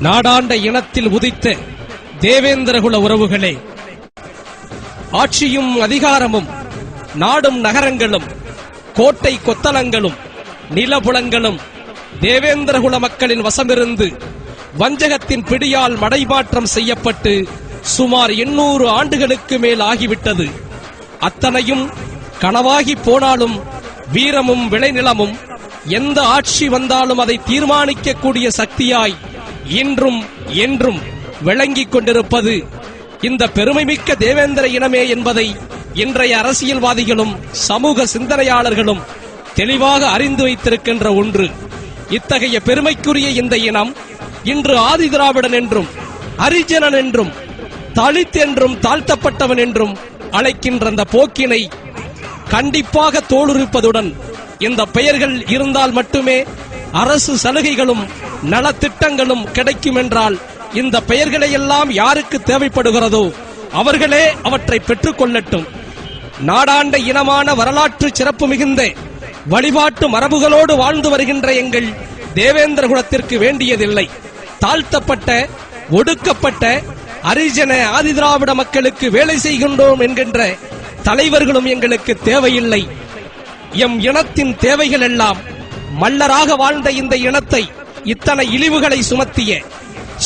நாடாண்ட இனத்தில் உதித்த தேவேந்திரகுல உறவுகளே, ஆட்சியும் அதிகாரமும் நாடும் நகரங்களும் கோட்டை கொத்தளங்களும் நிலபுலங்களும் தேவேந்திரகுல மக்களின் வசமிருந்து வஞ்சகத்தின் பிடியால் மடைமாற்றம் செய்யப்பட்டு சுமார் 800 ஆண்டுகளுக்கு மேல் ஆகிவிட்டது. அத்தனையும் கனவாகி போனாலும் வீரமும் விளைநிலமும் எந்த ஆட்சி வந்தாலும் அதை தீர்மானிக்கக்கூடிய சக்தியாய் இன்றும் என்றும் விளங்கிக் கொண்டிருப்பது இந்த பெருமைமிக்க தேவேந்திர இனமே என்பதை இன்றைய அரசியல்வாதிகளும் சமூக சிந்தனையாளர்களும் தெளிவாக அறிந்து வைத்திருக்கின்ற ஒன்று. இத்தகைய பெருமைக்குரிய இந்த இனம் இன்று ஆதி திராவிடன் என்றும் அரிஜனன் என்றும் தலித் என்றும் தாழ்த்தப்பட்டவன் என்றும் அழைக்கின்ற அந்த போக்கினை கண்டிப்பாக தோலுரிப்பதுடன் இந்த பெயர்கள் இருந்தால் மட்டுமே அரசு சலுகைகளும் நலத்திட்டங்களும் கிடைக்கும் என்றால் இந்த பெயர்களை எல்லாம் யாருக்கு தேவைப்படுகிறதோ அவர்களே அவற்றை பெற்றுக் கொள்ளட்டும். நாடாண்ட இனமான வரலாற்று சிறப்பு மிகுந்த வழிபாட்டு மரபுகளோடு வாழ்ந்து வருகின்ற எங்கள் தேவேந்திர குலத்திற்கு வேண்டியதில்லை. தாழ்த்தப்பட்ட ஒடுக்கப்பட்ட அரிஜன ஆதிதிராவிட மக்களுக்கு வேலை செய்கின்றோம் என்கின்ற தலைவர்களும் எங்களுக்கு தேவையில்லை. எம் இனத்தின் தேவைகள் எல்லாம் மல்லராக வாழ்ந்த இந்த இனத்தை இத்தனை இழிவுகளை சுமத்திய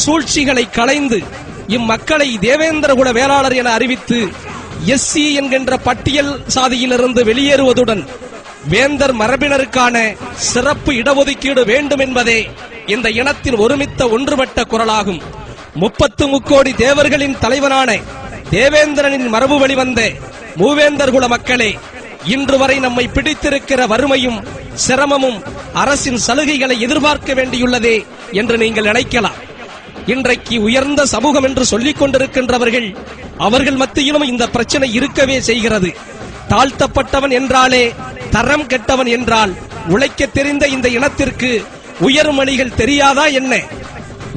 சூழ்ச்சிகளை களைந்து இம்மக்களை தேவேந்திரகுல வேளாளர் என அறிவித்து எஸ்சி என்கின்ற பட்டியல் சாதியிலிருந்து வெளியேறுவதுடன் வேந்தர் மரபினருக்கான சிறப்பு இடஒதுக்கீடு வேண்டும் என்பதே இந்த இனத்தின் ஒருமித்த ஒன்றுபட்ட குரலாகும். 33 கோடி தேவர்களின் தலைவனான தேவேந்திரனின் மரபு வழிவந்த மூவேந்தர் குல மக்களே, இன்று வரை நம்மை பிடித்திருக்கிற வறுமையும் சிரமமும் அரசின் சலுகைகளை எதிர்பார்க்க வேண்டியுள்ளதே என்று நீங்கள் நினைக்கலாம். இன்றைக்கு உயர்ந்த சமூகம் என்று சொல்லிக் கொண்டிருக்கின்றவர்கள் அவர்கள் மத்தியிலும் இந்த பிரச்சனை இருக்கவே செய்கிறது. தாழ்த்தப்பட்டவன் என்றாலே தரம் கெட்டவன் என்றால் உழைக்க தெரிந்த இந்த இனத்திற்கு உயர்மணிகள் தெரியாதா என்ன?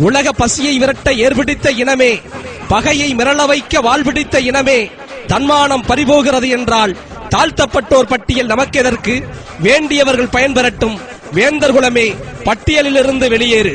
உலக பசியை விரட்ட ஏற்பிடித்த இனமே, பகையை மிரள வைக்க வாழ்பிடித்த இனமே தன்மானம் பறிபோகிறது என்றால் தாழ்த்தப்பட்டோர் பட்டியல் நமக்கு எதற்கு? வேண்டியவர்கள் பயன்பெறட்டும். வேந்தர் குலமே பட்டியலிலிருந்து வெளியேறு.